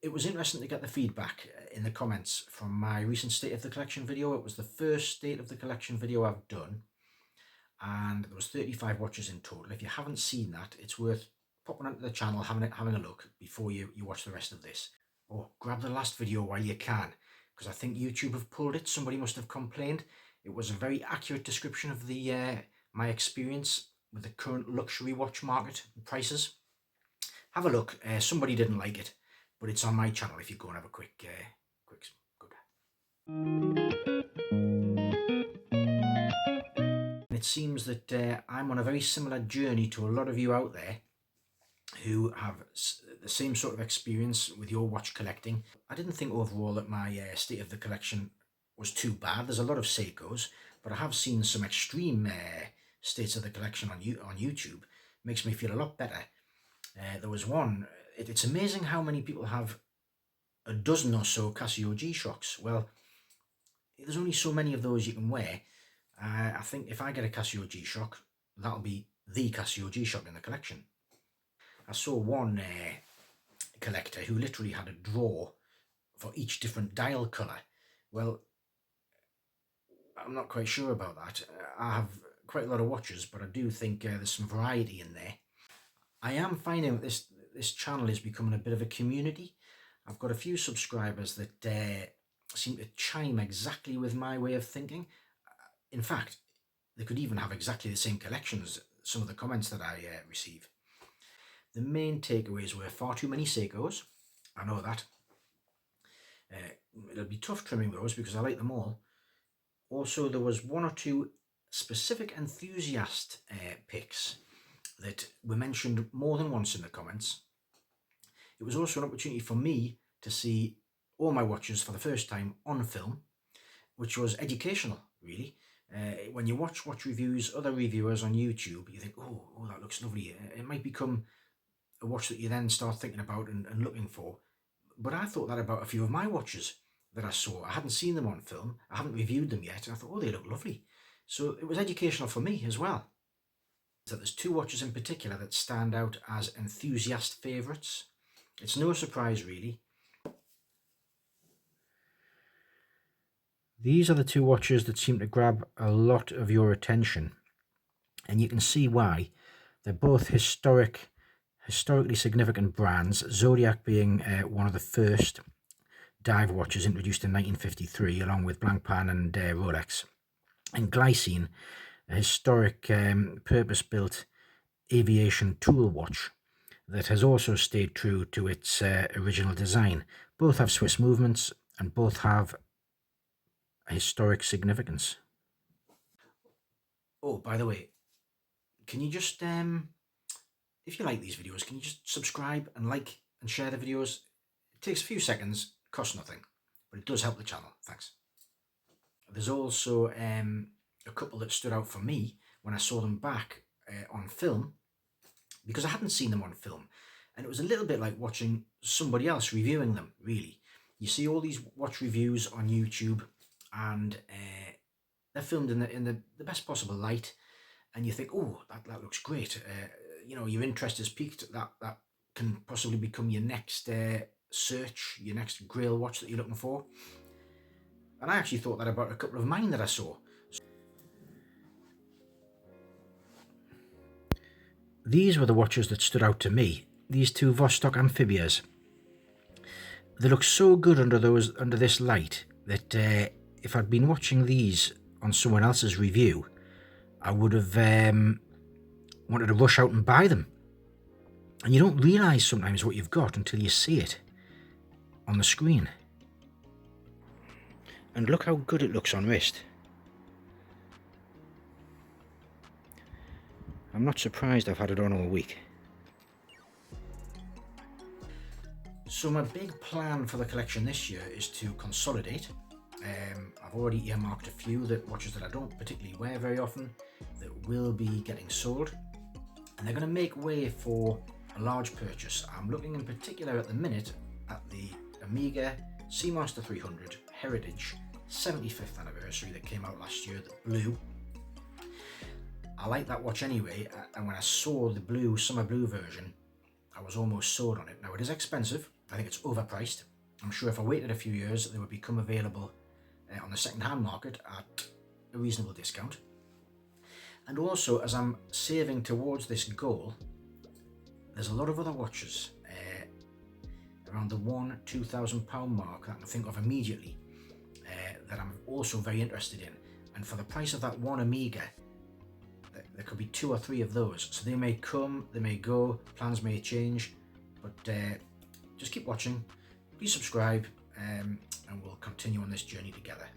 it was interesting to get the feedback in the comments from my recent State of the Collection video. It was the first State of the Collection video I've done, and there was 35 watches in total. If you haven't seen that, it's worth popping onto the channel, having a look before you watch the rest of this. Or grab the last video while you can, because I think YouTube have pulled it. Somebody must have complained. It was a very accurate description of the my experience with the current luxury watch market and prices. Have a look. Somebody didn't like it, but it's on my channel if you go and have a quick good. It seems that I'm on a very similar journey to a lot of you out there who have the same sort of experience with your watch collecting. I didn't think overall that my State of the Collection was too bad. There's a lot of Seikos, but I have seen some extreme states of the collection on YouTube. Makes me feel a lot better. There was one, it's amazing how many people have a dozen or so Casio G-Shocks. Well, there's only so many of those you can wear. I think if I get a Casio G-Shock, that'll be the Casio G-Shock in the collection. I saw one collector who literally had a drawer for each different dial colour. Well, I'm not quite sure about that. I have quite a lot of watches, but I do think there's some variety in there. I am finding that this channel is becoming a bit of a community. I've got a few subscribers that seem to chime exactly with my way of thinking. In fact, they could even have exactly the same collections, some of the comments that I receive. The main takeaways were far too many Seikos. I know that. It'll be tough trimming those because I like them all. Also, there was one or two specific Enthusiast picks that were mentioned more than once in the comments. It was also an opportunity for me to see all my watches for the first time on film, which was educational, really. When you watch reviews, other reviewers on YouTube, you think, oh, that looks lovely. It might become a watch that you then start thinking about and looking for. But I thought that about a few of my watches that I saw. I hadn't seen them on film. I haven't reviewed them yet. And I thought, oh, they look lovely. So it was educational for me as well. So there's two watches in particular that stand out as Enthusiast favourites. It's no surprise, really. These are the two watches that seem to grab a lot of your attention. And you can see why. They're both historically significant brands, Zodiac being one of the first dive watches introduced in 1953, along with Blancpain and Rolex, and Glycine, a historic purpose-built aviation tool watch that has also stayed true to its original design. Both have Swiss movements and both have a historic significance. Oh, by the way, can you just if you like these videos, can you just subscribe and like and share the videos? It takes a few seconds, costs nothing, but it does help the channel. Thanks. There's also a couple that stood out for me when I saw them back on film, because I hadn't seen them on film, and it was a little bit like watching somebody else reviewing them, really. You see all these watch reviews on YouTube, and they're filmed in the best possible light, and you think, oh, that looks great. You know, your interest is piqued. That can possibly become your next search, your next grail watch that you're looking for. And I actually thought that about a couple of mine that I saw. These were the watches that stood out to me. These two Vostok Amphibias. They look so good under this light that if I'd been watching these on someone else's review, I would have wanted to rush out and buy them. And you don't realise sometimes what you've got until you see it on the screen. And look how good it looks on wrist. I'm not surprised I've had it on all week. So my big plan for the collection this year is to consolidate. I've already earmarked a few watches that I don't particularly wear very often that will be getting sold, and they're going to make way for a large purchase. I'm looking in particular at the minute at the Omega Seamaster 300 Heritage 75th anniversary that came out last year, the blue. I like that watch anyway, and when I saw the summer blue version, I was almost sold on it. Now, it is expensive, I think it's overpriced. I'm sure if I waited a few years, they would become available on the second-hand market at a reasonable discount. And also, as I'm saving towards this goal, there's a lot of other watches around the £1,000-2,000 mark that I can think of immediately that I'm also very interested in. And for the price of that one Omega, there could be 2 or 3 of those. So they may come, they may go, plans may change, but just keep watching. Please subscribe, and we'll continue on this journey together.